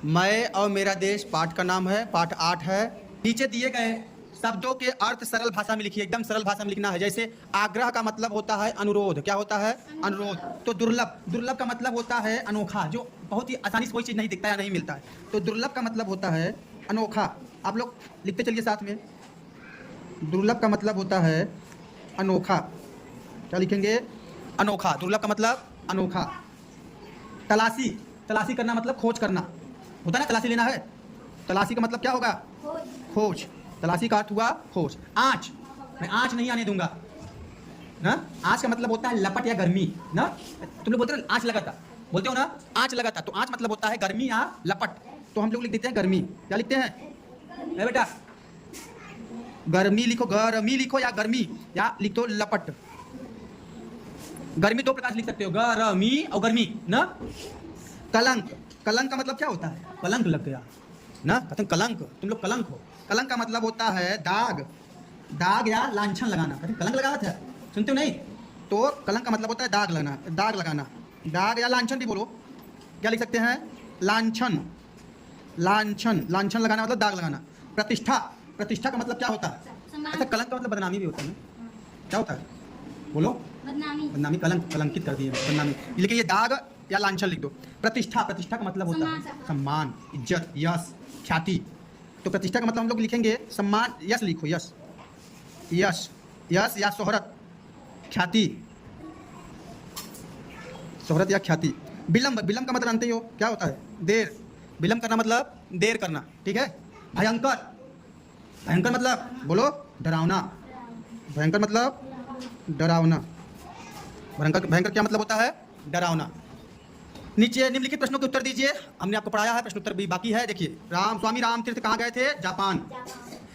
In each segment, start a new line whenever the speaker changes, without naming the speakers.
मैं और मेरा देश पाठ का नाम है, पाठ 8 है। नीचे दिए गए शब्दों के अर्थ सरल भाषा में लिखिए, एकदम सरल भाषा में लिखना है। जैसे आग्रह का मतलब होता है अनुरोध, क्या होता है? अनुरोध। तो दुर्लभ, दुर्लभ का मतलब होता है अनोखा, जो बहुत ही आसानी से कोई चीज़ नहीं दिखता या नहीं मिलता है। तो दुर्लभ का मतलब होता है अनोखा। आप लोग लिखते चलिए साथ में। दुर्लभ का मतलब होता है अनोखा। क्या लिखेंगे? अनोखा। दुर्लभ का मतलब अनोखा। तलाशी, तलाशी करना मतलब खोज करना होता है ना, तलाशी लेना है। तलाशी का मतलब क्या होगा? खोज। तलाशी का अर्थ हुआ खोज। आँच, मैं आँच नहीं आने दूंगा ना। आँच का मतलब होता है लपट या गर्मी ना। तुम लोग बोलते हो आँच लगा था, बोलते हो ना आँच लगा था, तो आँच मतलब होता है गर्मी या लपट। तो हम लोग लिख देते हैं गर्मी। क्या लिखते हैं बेटा? गर्मी लिखो, गर्मी लिखो या गर्मी, या लिख दो लपट। गर्मी दो प्रकार से लिख सकते हो, गर्मी और गर्मी ना। कलंक, कलंक का मतलब क्या होता है? कलंक लग गया ना, कहते हैं कलंक, तुम लोग कलंक हो। कलंक का मतलब होता है दाग, दाग या लांछन लगाना। कहते हैं कलंक लगा था, सुनते हो नहीं? तो कलंक का मतलब होता है दाग लगाना, दाग लगाना, दाग या लांछन भी बोलो। क्या लिख सकते हैं? लांछन, लांछन, लांछन लगाना मतलब दाग लगाना। प्रतिष्ठा, प्रतिष्ठा का मतलब क्या होता है? अच्छा, कलंक का मतलब बदनामी भी होता है ना। क्या होता है? बोलो। बदनामी, बदनामी, कलंक, कलंकित कर दिए, बदनामी। लेकिन ये दाग या लांछन लिख दो। प्रतिष्ठा, प्रतिष्ठा का मतलब होता है सम्मान, इज्जत, यश, ख्याति। तो प्रतिष्ठा का मतलब हम लोग लिखेंगे सम्मान, यश लिखो, यश, यश, यश या शोहरत, ख्याति, शोहरत या ख्याति। विलंब, विलंब का मतलब जानते ही हो क्या होता है? देर। विलंब करना मतलब देर करना, ठीक है। भयंकर, भयंकर मतलब बोलो डरावना, भयंकर मतलब डरावना। भयंकर, भयंकर क्या मतलब होता है? डरावना। नीचे निम्नलिखित प्रश्नों के उत्तर दीजिए। हमने आपको पढ़ाया है, प्रश्नोत्तर भी बाकी है। देखिए, स्वामी राम तीर्थ कहाँ गए थे? जापान।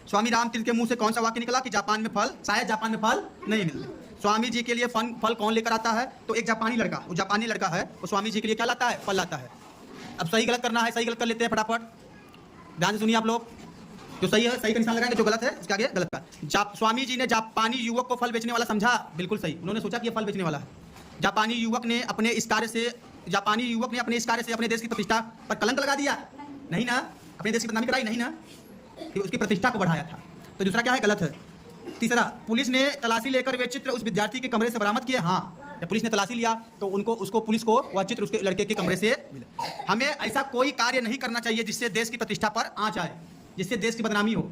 स्वामी राम तीर्थ के मुंह से कौन सा वाक्य निकला कि जापान में फल, शायद जापान में फल नहीं मिलते। स्वामी जी के लिए फल कौन लेकर आता है? तो एक जापानी लड़का, वो जापानी लड़का है, वो स्वामी जी के लिए क्या लाता है? फल लाता है। अब सही गलत करना है, सही गलत कर लेते हैं फटाफट। ध्यान से सुनिए आप लोग। जो सही है सही का निशान लगाएंगे, जो गलत है इसके आगे गलत का। स्वामी जी ने जापानी युवक को फल बेचने वाला समझा, बिल्कुल सही। उन्होंने सोचा कि ये फल बेचने वाला है। जापानी युवक ने अपने इस कार्य से, जापानी युवक ने अपने इस कार्य से अपने देश की प्रतिष्ठा पर कलंक लगा दिया? नहीं ना। अपने देश की बदनामी कराई? नहीं ना। उसकी प्रतिष्ठा को बढ़ाया था। तो दूसरा क्या है? गलत है। तीसरा, पुलिस ने तलाशी लेकर वे चित्र उस विद्यार्थी के कमरे से बरामद किए। हाँ, जब पुलिस ने तलाशी लिया तो उसको पुलिस को वह चित्र उसके लड़के के कमरे से मिले। हमें ऐसा कोई कार्य नहीं करना चाहिए जिससे देश की प्रतिष्ठा पर आँच आए, जिससे देश की बदनामी हो।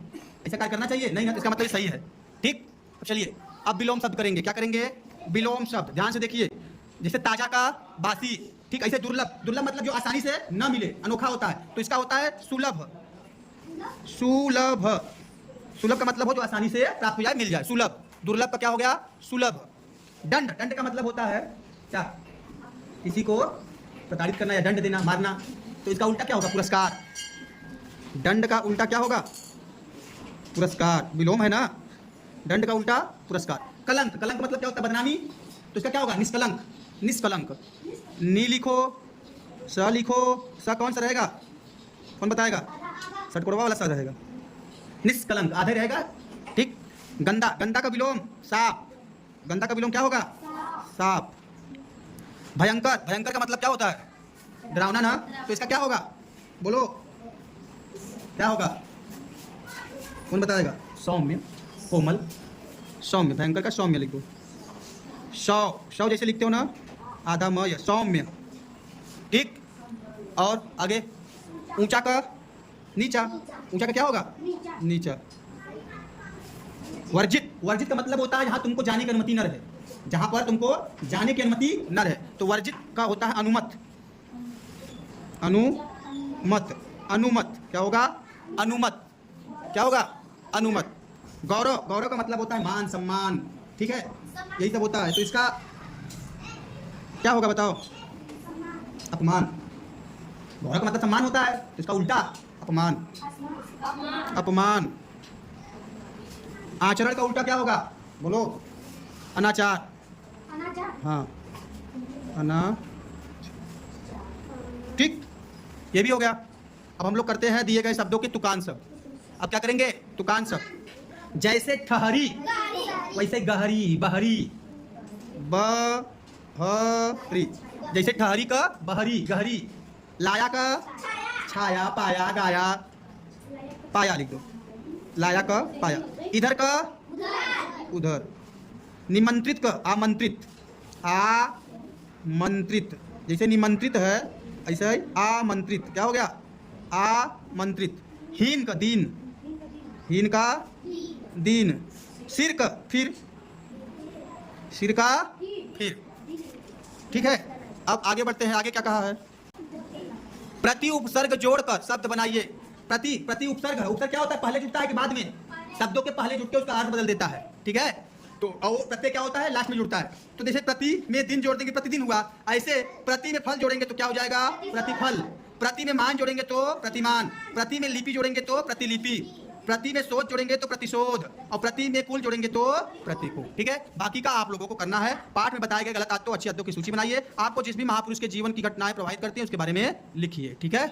ऐसा कार्य करना चाहिए नहीं ना, इसका मतलब सही है। ठीक, चलिए अब विलोम शब्द करेंगे। क्या करेंगे? विलोम शब्द। ध्यान से देखिए, जैसे ताजा का बासी, ठीक ऐसे दुर्लभ, दुर्लभ मतलब जो आसानी से न मिले, अनोखा होता है, तो इसका होता है सुलभ। सुलभ, सुलभ का मतलब हो जो आसानी से प्राप्त हो जाए, मिल जाए, सुलभ। दुर्लभ का क्या हो गया? सुलभ। दंड, दंड का मतलब होता है क्या? किसी को प्रताड़ित करना या दंड देना, मारना। तो इसका उल्टा क्या होगा? पुरस्कार। दंड का उल्टा क्या होगा? पुरस्कार। विलोम है ना, दंड का उल्टा पुरस्कार। कलंक, कलंक मतलब क्या होता है? बदनामी। तो इसका क्या होगा? निष्कलंक, निष्कलंक। नी लिखो, स लिखो, स कौन सा रहेगा? कौन बताएगा? सटकोरवा वाला सा रहेगा। निष्कलंक आधे रहेगा, ठीक। गंदा, गंदा का विलोम साफ, गंदा का विलोम क्या होगा? साफ। भयंकर, भयंकर का मतलब क्या होता है? डरावना ना। तो इसका क्या होगा? बोलो क्या होगा? कौन बताएगा? सौम्य, कोमल, सौम्य। भयंकर का सौम्य लिख दो। सौ, सौ जैसे लिखते हो ना, आधा म, सौम्य, ठीक। और आगे ऊंचा का नीचा, ऊंचा का क्या होगा? नीचा। वर्जित, वर्जित का मतलब होता है जहां तुमको जाने की अनुमति न रहे, जहां पर तुमको जाने की अनुमति न रहे। तो वर्जित का होता है अनुमत, अनुमत, अनुमत क्या होगा? अनुमत, क्या होगा? अनुमत। गौरव, गौरव का मतलब होता है मान, सम्मान, ठीक है, यही सब होता है। तो इसका क्या होगा बताओ? अपमान। गौरव का मतलब सम्मान होता है, तो इसका उल्टा अपमान, अपमान। आचरण का उल्टा क्या होगा? बोलो। अनाचार, हाँ, अना, ठीक, ये भी हो गया। अब हम लोग करते हैं दिए गए शब्दों के तुकान शब्द। अब क्या करेंगे? तुकान शब्द। जैसे ठहरी वैसे गहरी, बहरी, बहरी। जैसे ठहरी का बहरी, गहरी। लाया का छाया, पाया, गाया, पाया लिख दो। लाया का पाया, इधर का उधर, निमंत्रित का आमंत्रित, आमंत्रित, जैसे निमंत्रित है ऐसे ही आमंत्रित, क्या हो गया आमंत्रित। हीन का दीन, हीन का दीन, सिर का फिर, सिर का फिर, ठीक है। अब आगे बढ़ते हैं, आगे क्या कहा है, प्रति उपसर्ग जोड़कर शब्द बनाइए। प्रति उपसर्ग है, उपसर्ग क्या होता है, पहले जुड़ता है कि बाद में, शब्दों के पहले जुड़ के उसका अर्थ बदल देता है, ठीक है। तो और प्रत्यय क्या होता है, लास्ट में जुड़ता है। तो जैसे प्रति में दिन जोड़ देंगे, प्रतिदिन हुआ, ऐसे प्रति में फल जोड़ेंगे तो क्या हो जाएगा प्रतिफल, प्रति में मान जोड़ेंगे तो प्रतिमान, प्रति में लिपि जोड़ेंगे तो प्रतिलिपि, प्रति में शोध जोड़ेंगे तो प्रतिशोध, और प्रति में कुल जोड़ेंगे तो प्रतिकूल, ठीक है। बाकी का आप लोगों को करना है। पाठ में बताए गए गलत आदतों अच्छी आदतों की सूची बनाइए। आपको जिस भी महापुरुष के जीवन की घटनाएं प्रभावित करती हैं उसके बारे में लिखिए, ठीक है।